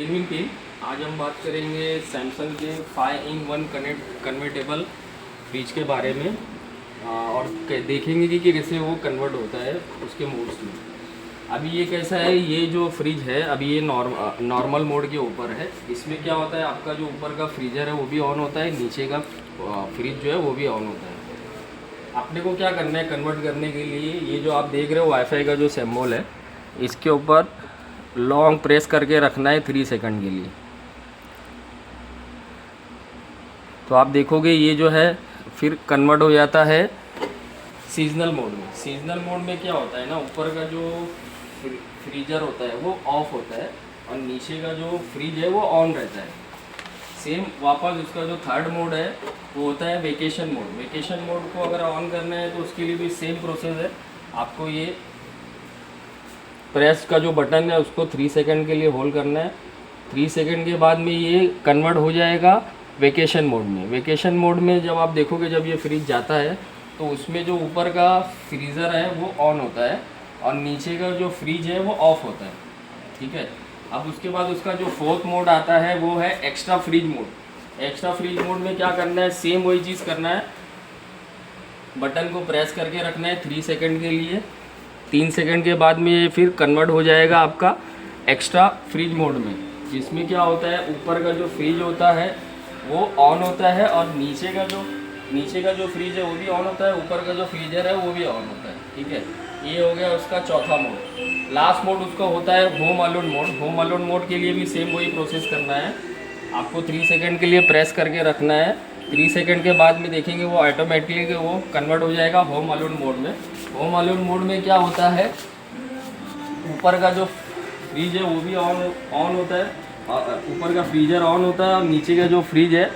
Evening team. आज हम बात करेंगे सैमसंग के 5-in-1 कन्वर्टेबल फ्रिज के बारे में और देखेंगे कि कैसे वो कन्वर्ट होता है उसके मोड्स में। अभी ये कैसा है, ये जो फ्रिज है अभी ये नॉर्मल मोड के ऊपर है। इसमें क्या होता है, आपका जो ऊपर का फ्रीजर है वो भी ऑन होता है, नीचे का फ्रिज जो है वो भी ऑन होता है। आपने को क्या करना है कन्वर्ट करने के लिए, ये जो आप देख रहे हो वाईफाई का जो सिंबल है इसके ऊपर लॉन्ग प्रेस करके रखना है 3 सेकंड के लिए। तो आप देखोगे ये जो है फिर कन्वर्ट हो जाता है सीजनल मोड में। सीजनल मोड में क्या होता है ना, ऊपर का जो फ्रीजर होता है वो ऑफ होता है और नीचे का जो फ्रिज है वो ऑन रहता है। सेम वापस उसका जो थर्ड मोड है वो होता है वेकेशन मोड। वेकेशन मोड को अगर ऑन करना है तो उसके लिए भी सेम प्रोसेस है। आपको ये प्रेस का जो बटन है उसको 3 सेकंड के लिए होल्ड करना है। 3 सेकंड के बाद में ये कन्वर्ट हो जाएगा वेकेशन मोड में। वेकेशन मोड में जब आप देखोगे, जब ये फ्रिज जाता है तो उसमें जो ऊपर का फ्रीज़र है वो ऑन होता है और नीचे का जो फ्रिज है वो ऑफ होता है। ठीक है, अब उसके बाद उसका जो फोर्थ मोड आता है वो है extra fridge mode. Extra fridge mode में क्या करना है, सेम वही चीज़ करना है, बटन को प्रेस करके रखना है 3 सेकंड के लिए। 3 सेकंड के बाद में ये फिर कन्वर्ट हो जाएगा आपका एक्स्ट्रा फ्रिज मोड में, जिसमें क्या होता है ऊपर का जो फ्रिज होता है वो ऑन होता है और नीचे का जो फ्रिज है वो भी ऑन होता है, ऊपर का जो फ्रीजर है वो भी ऑन होता है। ठीक है, ये हो गया उसका चौथा मोड। लास्ट मोड उसका होता है home alone mode. Home alone mode के लिए भी सेम वही प्रोसेस करना है, आपको 3 सेकंड के लिए प्रेस करके रखना है। 3 सेकंड के बाद में देखेंगे वो ऑटोमेटिकली वो कन्वर्ट हो जाएगा होम अलोन मोड में। होम अलोन मोड में क्या होता है, ऊपर का जो फ्रिज है वो भी ऑन होता है, ऊपर का फ्रीजर ऑन होता है और नीचे का जो फ्रिज है